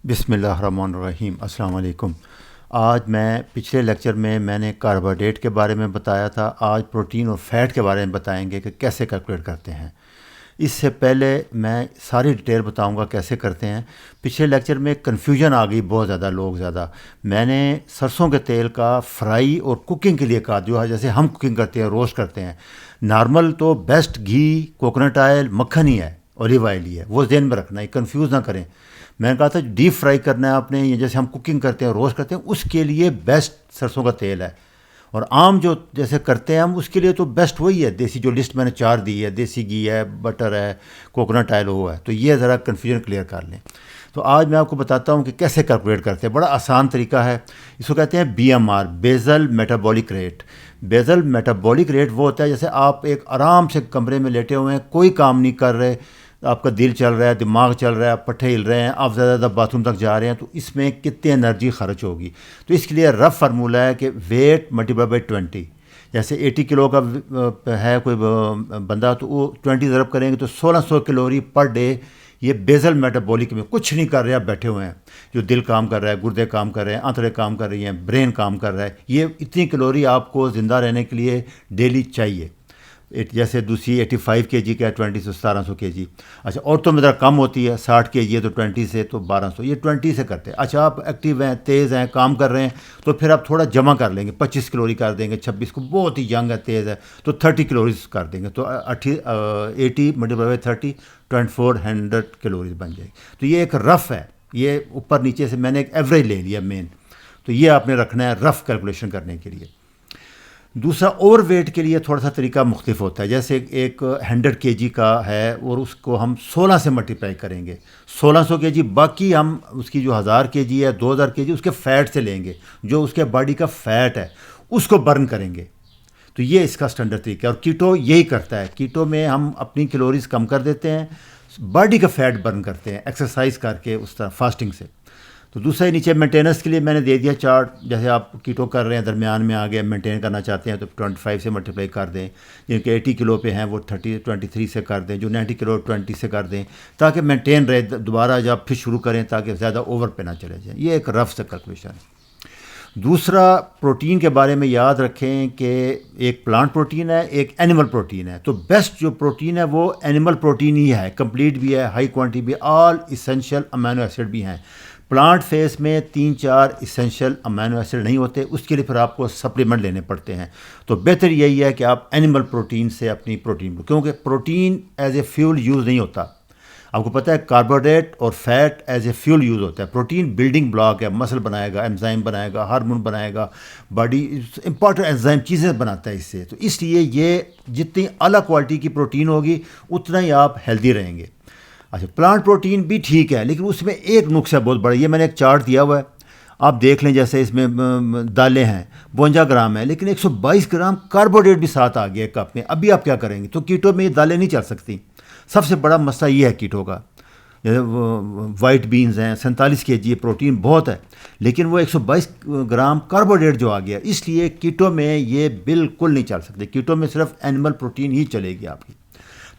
بسم اللہ الرحمن الرحیم۔ السلام علیکم۔ آج میں پچھلے لیکچر میں نے کاربوہائیڈریٹ کے بارے میں بتایا تھا، آج پروٹین اور فیٹ کے بارے میں بتائیں گے کہ کیسے کیلکولیٹ کرتے ہیں۔ اس سے پہلے میں ساری ڈیٹیل بتاؤں گا کیسے کرتے ہیں۔ پچھلے لیکچر میں کنفیوژن آ گئی بہت زیادہ۔ میں نے سرسوں کے تیل کا فرائی اور کوکنگ کے لیے کہا، جو ہے جیسے ہم کوکنگ کرتے ہیں، روسٹ کرتے ہیں۔ نارمل تو بیسٹ گھی کوکونٹ آئل مکھن ہی ہے، اولیو آئل ہی ہے، وہ ذہن میں رکھنا ہے، کنفیوز نہ کریں۔ میں نے کہا تھا ڈیپ فرائی کرنا ہے آپ نے، یہ جیسے ہم کوکنگ کرتے ہیں، روسٹ کرتے ہیں، اس کے لیے بیسٹ سرسوں کا تیل ہے۔ اور عام جو جیسے کرتے ہیں ہم، اس کے لیے تو بیسٹ وہی ہے، دیسی جو لسٹ میں نے 4 دی ہے، دیسی گھی ہے، بٹر ہے، کوکونٹ آئل وہ ہے۔ تو یہ ذرا کنفیوژن کلیئر کر لیں۔ تو آج میں آپ کو بتاتا ہوں کہ کیسے کیلکولیٹ کرتے ہیں۔ بڑا آسان طریقہ ہے، اس کو کہتے ہیں BMR، bezel metabolic rate. Bezel metabolic rate وہ ہوتا ہے جیسے آپ ایک آرام سے کمرے میں لیٹے ہوئے ہیں، کوئی کام نہیں کر رہے، آپ کا دل چل رہا ہے، دماغ چل رہا ہے، آپ پٹھے ہل رہے ہیں، آپ زیادہ باتھ روم تک جا رہے ہیں، تو اس میں کتنی انرجی خرچ ہوگی۔ تو اس کے لیے رف فارمولہ ہے کہ ویٹ ملٹیپلائی بائی 20۔ جیسے 80 کلو کا ہے کوئی بندہ، تو وہ 20 ضرب کریں گے تو 1600 کیلوری پر ڈے۔ یہ بیزل میٹابولک میں کچھ نہیں کر رہے، آپ بیٹھے ہوئے ہیں، جو دل کام کر رہا ہے، گردے کام کر رہے ہیں، آنتڑیں کام کر رہی ہیں، برین کام کر رہا ہے، یہ اتنی کیلوری آپ کو زندہ رہنے کے لیے ڈیلی چاہیے۔ جیسے دوسری 85 kg کا ہے، 20 سے 1700 kg۔ اچھا، عورتوں میں ذرا کم ہوتی ہے، 60 kg ہے تو 20 سے تو 1200، یہ 20 سے کرتے ہیں۔ اچھا، آپ ایکٹیو ہیں، تیز ہیں، کام کر رہے ہیں، تو پھر آپ تھوڑا جمع کر لیں گے، 25 کیلوری کر دیں گے، 26 کو بہت ہی ینگ ہے، تیز ہے تو 30 کیلوریز کر دیں گے، تو 80 ملٹیپلائی بائی 30، 2400 کیلوریز بن جائے گی۔ تو یہ ایک رف ہے، یہ اوپر نیچے سے میں نے ایک ایوریج لے لیا مین، تو یہ آپ نے رکھنا ہے رف کیلکولیشن کرنے کے لیے۔ دوسرا، اوور ویٹ کے لیے تھوڑا سا طریقہ مختلف ہوتا ہے۔ جیسے ایک 100 kg کا ہے اور اس کو ہم 16 سے ملٹیپلائی کریں گے، 1600 kg، باقی ہم اس کی جو 1000 kg ہے، 2000 kg اس کے فیٹ سے لیں گے، جو اس کے باڈی کا فیٹ ہے اس کو برن کریں گے۔ تو یہ اس کا اسٹینڈرڈ طریقہ ہے، اور کیٹو یہی کرتا ہے۔ کیٹو میں ہم اپنی کیلوریز کم کر دیتے ہیں، باڈی کا فیٹ برن کرتے ہیں ایکسرسائز کر کے، اس طرح فاسٹنگ سے۔ تو دوسرا نیچے مینٹیننس کے لیے میں نے دے دیا چارٹ، جیسے آپ کیٹو کر رہے ہیں، درمیان میں آگے مینٹین کرنا چاہتے ہیں تو 25 سے ملٹیپلائی کر دیں، جن کے 80 کلو پہ ہیں وہ 23 سے کر دیں، جو 90 کلو 20 سے کر دیں، تاکہ مینٹین رہے، دوبارہ جب پھر شروع کریں تاکہ زیادہ اوور پہ نہ چلے جائیں۔ یہ ایک رف سے کیلکولیشن ہے۔ دوسرا، پروٹین کے بارے میں یاد رکھیں کہ ایک پلانٹ پروٹین ہے، ایک اینیمل پروٹین ہے۔ تو بیسٹ جو پروٹین ہے وہ اینیمل پروٹین ہی ہے، کمپلیٹ بھی ہے، ہائی کوانٹٹی بھی، آل اسینشیل امینو ایسڈ بھی ہیں۔ پلانٹ فیس میں 3-4 اسینشیل امینو ایسڈ نہیں ہوتے، اس کے لیے پھر آپ کو سپلیمنٹ لینے پڑتے ہیں۔ تو بہتر یہی ہے کہ آپ اینیمل پروٹین سے اپنی پروٹین، کیونکہ protein as a fuel use نہیں ہوتا۔ آپ کو پتہ ہے کاربوہائیڈریٹ اور fat as a fuel use ہوتا ہے۔ پروٹین بلڈنگ بلاک ہے، مسل بنائے گا، انزائم بنائے گا، ہارمون بنائے گا، باڈی امپورٹنٹ انزائم چیزیں بناتا ہے اس سے۔ تو اس لیے یہ جتنی اعلیٰ کوالٹی کی پروٹین ہوگی اتنا ہی آپ ہیلدی رہیں گے۔ اچھا، پلانٹ پروٹین بھی ٹھیک ہے، لیکن اس میں ایک نقص ہے بہت بڑا، یہ میں نے ایک چارٹ دیا ہوا ہے، آپ دیکھ لیں۔ جیسے اس میں دالیں ہیں 52 گرام ہیں، لیکن 122 گرام کاربوہائیڈریٹ بھی ساتھ آ گیا ایک کپ میں۔ ابھی آپ کیا کریں گے؟ تو کیٹو میں یہ دالیں نہیں چل سکتی۔ سب سے بڑا مسئلہ یہ ہے کیٹو کا۔ جیسے وائٹ بینز ہیں، 47 kg پروٹین بہت ہے، لیکن وہ 122 گرام کاربوہائیڈریٹ جو آ گیا، اس لیے کیٹو میں یہ بالکل نہیں چل سکتے۔ کیٹو میں صرف اینیمل پروٹین ہی چلے گی آپ کی۔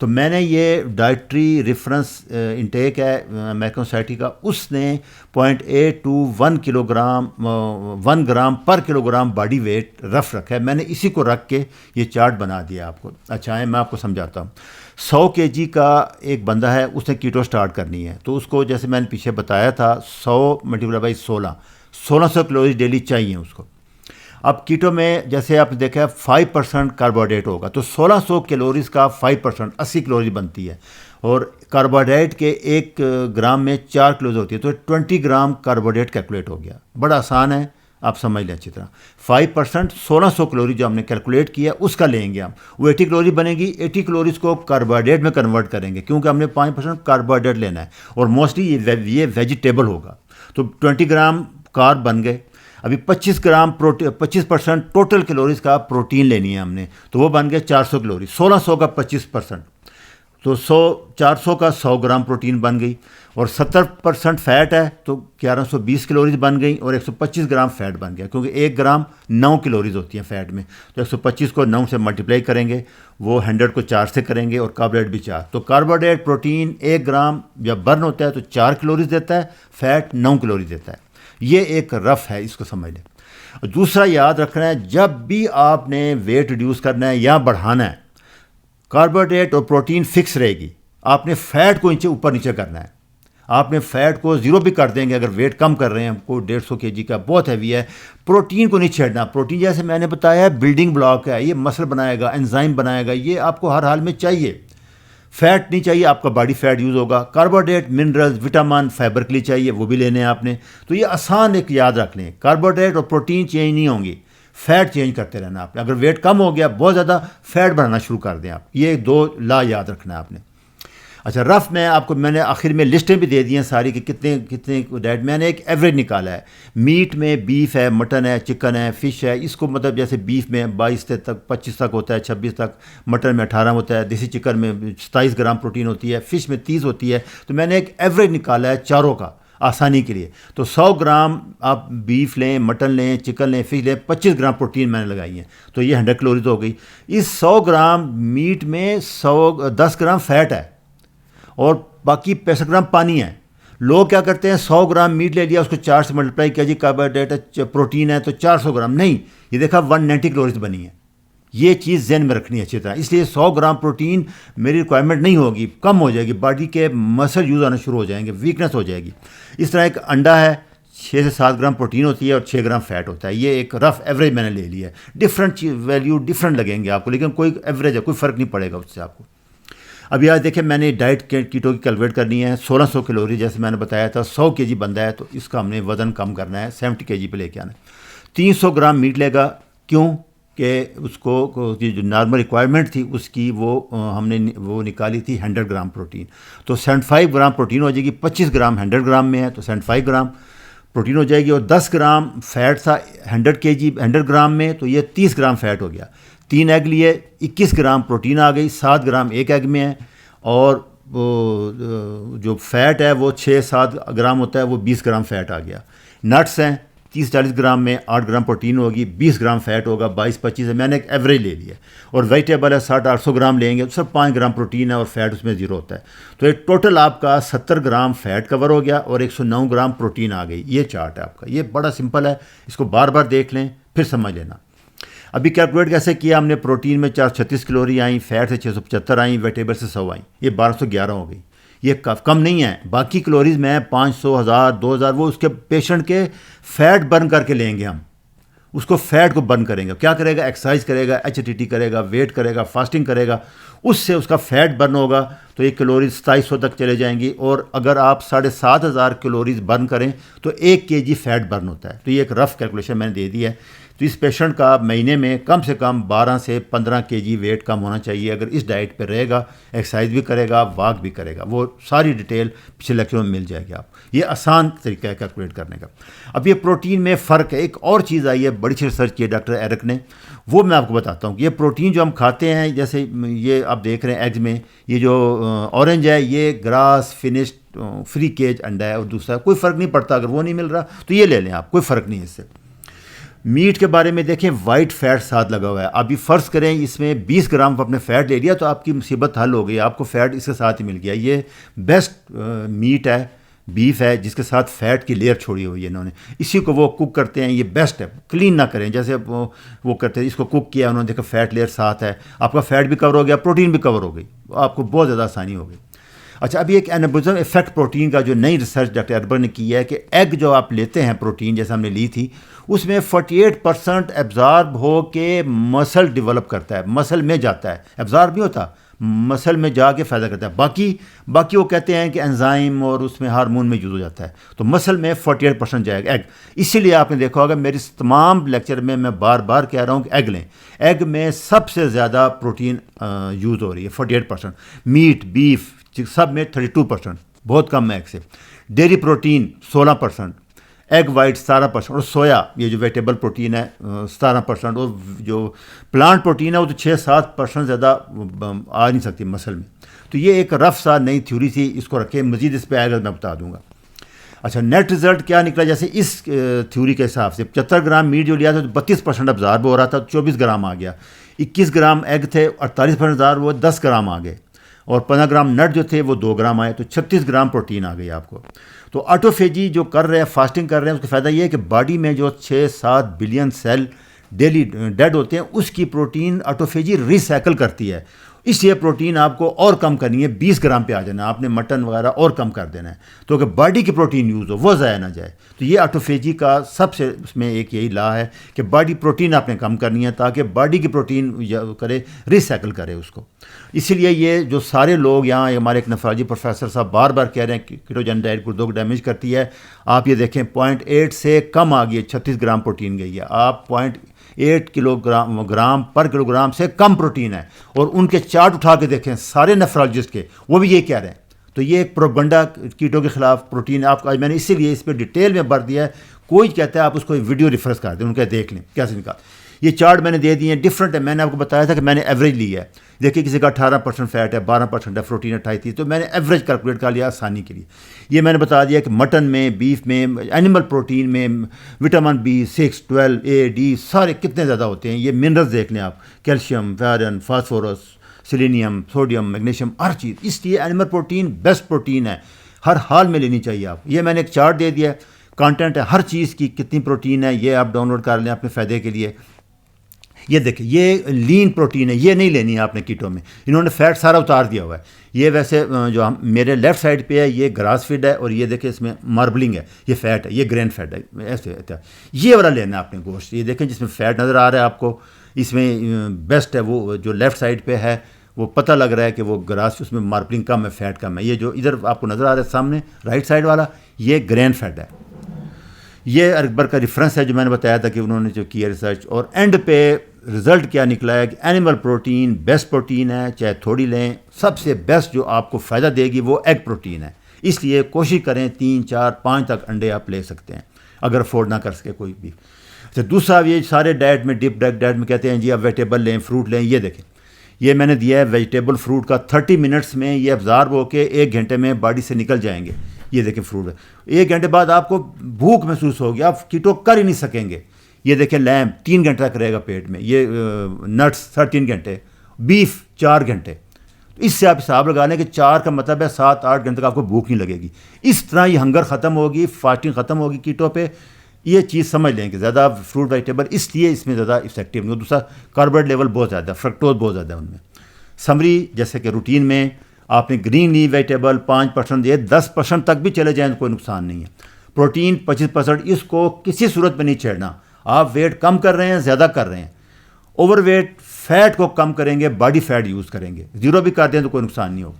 تو میں نے یہ ڈائٹری ریفرنس انٹیک ہے امیرکن سوسائٹی کا، اس نے 0.8 to 1 کلوگرام 1 گرام پر kilogram body weight rough رکھا ہے۔ میں نے اسی کو رکھ کے یہ چارٹ بنا دیا آپ کو۔ اچھا ہے، میں آپ کو سمجھاتا ہوں۔ 100 kg کا ایک بندہ ہے، اس نے کیٹو سٹارٹ کرنی ہے، تو اس کو جیسے میں نے پیچھے بتایا تھا 100 ملٹیپلائی بائی 1600 کیلوریز ڈیلی چاہیے اس کو۔ اب کیٹو میں جیسے آپ نے دیکھا ہے 5% کاربوہائیڈریٹ ہوگا، تو 1600 کیلوریز کا 5% 80 کیلوریز بنتی ہے، اور کاربوہائیڈریٹ کے 1 گرام میں 4 کیلوریز ہوتی ہے، تو 20 گرام کاربوہائیڈریٹ کیلکولیٹ ہو گیا۔ بڑا آسان ہے، آپ سمجھ لیں اچھی طرح۔ 5% 1600 کیلوری جو ہم نے کیلکولیٹ کیا اس کا لیں گے ہم، وہ 80 کیلوری بنے گی۔ 80 کیلوریز کو کاربوہائیڈریٹ میں کنورٹ کریں گے، کیونکہ ہم نے 5% کاربوہائیڈریٹ لینا ہے، اور موسٹلی یہ ویجیٹیبل ہوگا۔ تو 20 گرام کارب بن گئے۔ ابھی 25% ٹوٹل کیلوریز کا پروٹین لینی ہے ہم نے، تو وہ بن گئے 400 کیلوری، 1600 کا 25%۔ تو 400 کا 100 گرام پروٹین بن گئی، اور 70% فیٹ ہے تو 1120 کیلوریز بن گئی، اور 125 گرام فیٹ بن گیا، کیونکہ 1 گرام 9 کیلوریز ہوتی ہیں فیٹ میں، تو 125 کو 9 سے ملٹیپلائی کریں گے، وہ 100 کو 4 سے کریں گے، اور کاربوہائیڈریٹ بھی 4، تو کاربوہائیڈریٹ پروٹین 1 گرام جب برن ہوتا ہے تو 4 کیلوریز دیتا ہے، فیٹ 9 کیلوریز دیتا ہے۔ یہ ایک رف ہے، اس کو سمجھ لیں۔ دوسرا یاد رکھنا ہے، جب بھی آپ نے ویٹ ریڈیوس کرنا ہے یا بڑھانا ہے، کاربوہائیڈریٹ اور پروٹین فکس رہے گی، آپ نے فیٹ کو اوپر نیچے کرنا ہے۔ آپ نے فیٹ کو 0 بھی کر دیں گے اگر ویٹ کم کر رہے ہیں، کوئی 150 kg کا بہت ہیوی ہے، پروٹین کو نہیں چھیڑنا۔ پروٹین جیسے میں نے بتایا ہے بلڈنگ بلاک ہے، یہ مسل بنائے گا، انزائم بنائے گا، یہ آپ کو ہر حال میں چاہیے۔ فیٹ نہیں چاہیے، آپ کا باڈی فیٹ یوز ہوگا۔ کاربوہائیڈریٹ، منرلز، وٹامن، فائبر کے لیے چاہیے، وہ بھی لینے ہیں آپ نے۔ تو یہ آسان ایک یاد رکھ لیں، کاربوہائیڈریٹ اور پروٹین چینج نہیں ہوں گی، فیٹ چینج کرتے رہنا آپ نے۔ اگر ویٹ کم ہو گیا، بہت زیادہ، فیٹ بڑھانا شروع کر دیں آپ۔ یہ 2 لا یاد رکھنا ہے آپ نے۔ اچھا، رف میں نے آخر میں لسٹیں بھی دے دی ہیں ساری کہ کتنے ڈائٹ، میں نے ایک ایوریج نکالا ہے۔ میٹ میں بیف ہے، مٹن ہے، چکن ہے، فش ہے، اس کو مطلب جیسے بیف میں 22 تک 25 تک ہوتا ہے، 26 تک، مٹن میں 18 ہوتا ہے، دیسی چکن میں 27 گرام پروٹین ہوتی ہے، فش میں 30 ہوتی ہے۔ تو میں نے ایک ایوریج نکالا ہے چاروں کا آسانی کے لیے۔ تو 100 گرام آپ بیف لیں، مٹن لیں، چکن لیں، فش لیں، 25 گرام پروٹین میں نے لگائی ہیں، تو یہ 100 کیلوریز ہو گئی۔ اس 100 گرام میٹ میں 10 گرام فیٹ ہے، اور باقی 65 گرام پانی ہے۔ لوگ کیا کرتے ہیں، 100 گرام میٹ لے لیا، اس کو 4 سے ملٹیپلائی کیا، جی کاربوہائیڈریٹ ہے، پروٹین ہے تو 400 گرام، نہیں، یہ دیکھا 190 کیلوریز بنی ہے۔ یہ چیز ذہن میں رکھنی ہے اچھی طرح۔ اس لیے 100 گرام پروٹین میری ریکوائرمنٹ نہیں ہوگی، کم ہو جائے گی، باڈی کے مسل یوز آنا شروع ہو جائیں گے، ویکنس ہو جائے گی۔ اس طرح ایک انڈا ہے، 6 سے 7 گرام پروٹین ہوتی ہے اور 6 گرام فیٹ ہوتا ہے۔ یہ ایک رف ایوریج میں نے لے لیا ہے۔ ڈفرینٹ ویلیو ڈفرینٹ لگیں گے آپ کو، لیکن کوئی ایوریج ہے، کوئی فرق نہیں پڑے گا اس سے آپ کو۔ ابھی آج دیکھیں، میں نے ڈائٹ کیٹو کی کیلکولیٹ کرنی ہے، 1600 کیلوری جیسے میں نے بتایا تھا، 100 kg بندہ ہے تو اس کا ہم نے وزن کم کرنا ہے، 70 kg پہ لے کے آنا ہے۔ 300 گرام میٹ لے گا، کیوں کہ اس کو جو نارمل ریکوائرمنٹ تھی اس کی، وہ ہم نے وہ نکالی تھی 100 گرام پروٹین، تو 75 گرام پروٹین ہو جائے گی۔ 25 گرام 100 گرام میں ہے تو 75 گرام پروٹین ہو جائے گی، اور 10 گرام فیٹ تھا 100 گرام میں، تو یہ 30 گرام فیٹ ہو گیا۔ 3 ایگ لیے، 21 گرام پروٹین آ گئی، 7 گرام ایک ایگ میں ہے، اور جو فیٹ ہے وہ 6-7 گرام ہوتا ہے، وہ 20 گرام فیٹ آ گیا۔ نٹس ہیں 30-40 گرام میں، 8 گرام پروٹین ہوگی، 20 گرام فیٹ ہوگا، 22-25 ہے، میں نے ایک ایوریج لے لیا۔ اور ویجیٹیبل ہے 700-800 گرام لیں گے تو صرف 5 گرام پروٹین ہے اور فیٹ اس میں 0 ہوتا ہے، تو ایک ٹوٹل آپ کا 70 گرام فیٹ کور ہو گیا اور 109 گرام پروٹین آ گئی۔ یہ چارٹ ہے آپ کا، یہ بڑا سمپل ہے، اس کو بار بار دیکھ لیں پھر سمجھ لینا۔ ابھی کیلکولیٹ کیسے کیا ہم نے، پروٹین میں 436 کیلوری آئیں، فیٹ سے 675 آئیں، ویجیٹیبل سے 100 آئیں، یہ 1211 ہو گئی۔ یہ کم نہیں ہے، باقی کیلوریز میں 500، 1000، 2000 وہ اس کے پیشنٹ کے فیٹ برن کر کے لیں گے ہم، اس کو فیٹ کو برن کریں گے۔ کیا کرے گا، ایکسرسائز کرے گا، HIIT کرے گا، ویٹ کرے گا، فاسٹنگ کرے گا، اس سے اس کا فیٹ برن ہوگا تو یہ کیلوریز 2700 تک چلے جائیں گی۔ اور اگر آپ 7500 کیلوریز برن کریں تو 1 kg فیٹ برن ہوتا ہے۔ تو یہ ایک رف کیلکولیشن میں نے دے دی ہے۔ تو اس پیشنٹ کا مہینے میں کم سے کم 12 سے 15 kg ویٹ کم ہونا چاہیے اگر اس ڈائٹ پہ رہے گا، ایکسرسائز بھی کرے گا، واک بھی کرے گا۔ وہ ساری ڈیٹیل پچھلے لیکچر میں مل جائے گی آپ۔ یہ آسان طریقہ ہے کیلکولیٹ کرنے کا۔ اب یہ پروٹین میں فرق ہے، ایک اور چیز آئی ہے، بڑی سی ریسرچ کی ہے ڈاکٹر ایرک نے، وہ میں آپ کو بتاتا ہوں کہ یہ پروٹین جو ہم کھاتے ہیں، جیسے یہ آپ دیکھ رہے ہیں ایگز میں، یہ جو اورنج ہے یہ گراس فنشڈ فری کیج انڈا ہے، اور دوسرا کوئی فرق نہیں پڑتا، اگر وہ نہیں مل رہا تو یہ لے لیں آپ، کوئی فرق نہیں ہے اس سے۔ میٹ کے بارے میں دیکھیں، وائٹ فیٹ ساتھ لگا ہوا ہے۔ ابھی فرض کریں اس میں 20 گرام اپنے فیٹ لے لیا تو آپ کی مصیبت حل ہو گئی، آپ کو فیٹ اس کے ساتھ ہی مل گیا۔ یہ بیسٹ میٹ ہے، بیف ہے جس کے ساتھ فیٹ کی لیئر چھوڑی ہوئی ہے انہوں نے، اسی کو وہ کوک کرتے ہیں، یہ بیسٹ ہے۔ کلین نہ کریں جیسے وہ کرتے ہیں، اس کو کوک کیا انہوں نے، دیکھا فیٹ لیئر ساتھ ہے، آپ کا فیٹ بھی کور ہو گیا، پروٹین بھی کور ہو گئی، آپ کو بہت زیادہ آسانی ہو گئی۔ اچھا، ابھی ایک اینابولزم ایفیکٹ پروٹین کا جو نئی ریسرچ ڈاکٹر اربر نے کی ہے کہ ایگ جو آپ لیتے ہیں پروٹین جیسے ہم نے لی تھی، اس میں 48% ایبزارب ہو کے مسل ڈیولپ کرتا ہے، مسل میں جاتا ہے، ایبزارب نہیں ہوتا، مسل میں جا کے فائدہ کرتا ہے۔ باقی وہ کہتے ہیں کہ انزائم اور اس میں ہارمون میں یوز ہو جاتا ہے، تو مسل میں 48% جائے گا ایگ۔ اسی لیے آپ نے دیکھا ہوگا میری تمام لیکچر میں بار بار کہہ رہا ہوں کہ ایگ لیں، ایگ میں سب سے زیادہ پروٹین یوز ہو رہی ہے 48%، میٹ، بیف سب میں 32%، بہت کم ہے ایگ سے۔ ڈیری پروٹین 16%، ایگ وائٹ 17%، اور سویا یہ جو ویجیٹیبل پروٹین ہے 17%، اور جو پلانٹ پروٹین ہے وہ تو 6-7% زیادہ آ نہیں سکتی مسل میں۔ تو یہ ایک رف سا نئی تھیوری تھی, اس کو رکھیں, مزید اس پہ آئے گا میں بتا دوں گا. اچھا نیٹ رزلٹ کیا نکلا, جیسے اس تھیوری کے حساب سے 75 گرام میٹ جو لیا تھا تو 32% ابزارب ہو رہا تھا, 24 گرام آ گیا. 21 گرام ایگ تھے, 48% ابزارب وہ 10 گرام آ گئے, اور 15 گرام نٹ جو تھے وہ 2 گرام آئے, تو 36 گرام پروٹین آ گئی آپ کو. تو آٹوفیجی جو کر رہے ہیں, فاسٹنگ کر رہے ہیں, اس کا فائدہ یہ ہے کہ باڈی میں جو 6-7 بلین سیل ڈیلی ڈیڈ ہوتے ہیں, اس کی پروٹین آٹوفیجی ریسائیکل کرتی ہے. اس لیے پروٹین آپ کو اور کم کرنی ہے, 20 گرام پہ آ جانا ہے, آپ نے مٹن وغیرہ اور کم کر دینا ہے, تو کہ باڈی کی پروٹین یوز ہو, وہ ضائع نہ جائے. تو یہ آٹوفیجی کا سب سے اس میں ایک یہی لا ہے کہ باڈی پروٹین آپ نے کم کرنی ہے تاکہ باڈی کی پروٹین کرے, ریسائیکل کرے اس کو. اسی لیے یہ جو سارے لوگ یہاں, ہمارے ایک نفرولوجی پروفیسر صاحب بار بار کہہ رہے ہیں کہ کیٹوجن ڈائٹ گردوں کو ڈیمیج کرتی ہے. آپ یہ دیکھیں 0.8 سے کم آ گئی ہے, 36 گرام پروٹین گئی ہے. آپ 0.8 گرام پر کلو گرام سے کم پروٹین ہے, اور ان کے چارٹ اٹھا کے دیکھیں سارے نیفرولوجسٹ کے, وہ بھی یہ کہہ رہے ہیں. تو یہ ایک پروپیگنڈا کیٹو کے خلاف پروٹین آپ کا, میں نے اسی لیے اس پہ ڈیٹیل میں بھر دیا ہے. کوئی کہتا ہے آپ اس کو ویڈیو ریفرنس کر دیں, ان کا دیکھ لیں کیسے نکال. یہ چارٹ میں نے دے دیے ہیں, ڈفرینٹ ہے. میں نے آپ کو بتایا تھا کہ میں نے ایوریج لی ہے. دیکھیے کسی کا 18% فیٹ ہے, 12% ہے, پروٹین 28 تھی, تو میں نے ایوریج کیلکولیٹ کر لیا آسانی کے لیے. یہ میں نے بتا دیا کہ مٹن میں, بیف میں, اینیمل پروٹین میں وٹامن B6, 12, A, D سارے کتنے زیادہ ہوتے ہیں. یہ منرلز دیکھ لیں آپ, calcium, iron, phosphorus, selenium, sodium, magnesium, ہر چیز. اس لیے اینیمل پروٹین بیسٹ پروٹین ہے, ہر حال میں لینی چاہیے آپ. یہ میں نے ایک چارٹ دے دیا ہے, کانٹینٹ ہے ہر چیز کی, کتنی پروٹین ہے, یہ آپ ڈاؤن لوڈ کر لیں اپنے فائدے کے لیے. یہ دیکھیں یہ لین پروٹین ہے, یہ نہیں لینی ہے آپ نے کیٹو میں. انہوں نے فیٹ سارا اتار دیا ہوا ہے. یہ ویسے جو میرے لیفٹ سائڈ پہ ہے یہ گراس فیڈ ہے, اور یہ دیکھیں اس میں ماربلنگ ہے, یہ فیٹ ہے, یہ گرین فیٹ ہے, ایسے یہ والا لینا ہے آپ نے گوشت. یہ دیکھیں جس میں فیٹ نظر آ رہا ہے آپ کو, اس میں بیسٹ ہے وہ جو لیفٹ سائڈ پہ ہے, وہ پتہ لگ رہا ہے کہ وہ گراس, اس میں ماربلنگ کم ہے, فیٹ کم ہے. یہ جو ادھر آپ کو نظر آ رہا ہے سامنے رائٹ سائڈ والا, یہ گرین فیٹ ہے. یہ اکبر کا ریفرنس ہے جو میں نے بتایا تھا کہ انہوں نے جو کیا ریسرچ, اور اینڈ پہ رزلٹ کیا نکلا ہے کہ اینیمل پروٹین بیسٹ پروٹین ہے, چاہے تھوڑی لیں. سب سے بیسٹ جو آپ کو فائدہ دے گی وہ ایگ پروٹین ہے. اس لیے کوشش کریں 3, 4, 5 تک انڈے آپ لے سکتے ہیں اگر افورڈ نہ کر سکے کوئی بھی. اچھا دوسرا, یہ سارے ڈائٹ میں ڈپ ڈائٹ میں کہتے ہیں جی آپ ویجیٹیبل لیں, فروٹ لیں. یہ دیکھیں یہ میں نے دیا ہے ویجیٹیبل فروٹ کا 30 منٹس میں یہ ابزارب ہو کے 1 گھنٹے میں باڈی سے نکل جائیں گے. یہ دیکھیں فروٹ 1 گھنٹے بعد آپ کو بھوک محسوس ہوگی, آپ کیٹو کر ہی نہیں سکیں گے. یہ دیکھیں لیمب 3 گھنٹے تک رہے گا پیٹ میں, یہ نٹس 13 گھنٹے, بیف 4 گھنٹے. تو اس سے آپ حساب لگا لیں کہ 4 کا مطلب ہے 7-8 گھنٹے تک آپ کو بھوک نہیں لگے گی. اس طرح یہ ہنگر ختم ہوگی, فاسٹنگ ختم ہوگی کیٹو پہ. یہ چیز سمجھ لیں کہ زیادہ فروٹ ویجیٹیبل اس لیے اس میں زیادہ افیکٹو نہیں. دوسرا کاربوہائیڈریٹ لیول بہت زیادہ, فرکٹوز بہت زیادہ ہے ان میں. سمری جیسے کہ روٹین میں آپ نے گرین لی ویجیٹیبل 5%, یہ 10% تک بھی چلے جائیں تو کوئی نقصان نہیں ہے. پروٹین 25%, اس کو کسی صورت میں نہیں چھیڑنا. آپ ویٹ کم کر رہے ہیں, زیادہ کر رہے ہیں. اوور ویٹ فیٹ کو کم کریں گے, باڈی فیٹ یوز کریں گے, 0 بھی کر دیں تو کوئی نقصان نہیں ہو.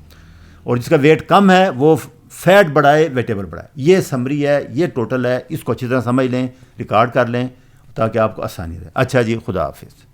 اور جس کا ویٹ کم ہے وہ فیٹ بڑھائے, ویجیٹیبل بڑھائے. یہ سمری ہے, یہ ٹوٹل ہے, اس کو اچھی طرح سمجھ لیں, ریکارڈ کر لیں تاکہ آپ کو آسانی رہے. اچھا جی, خدا حافظ.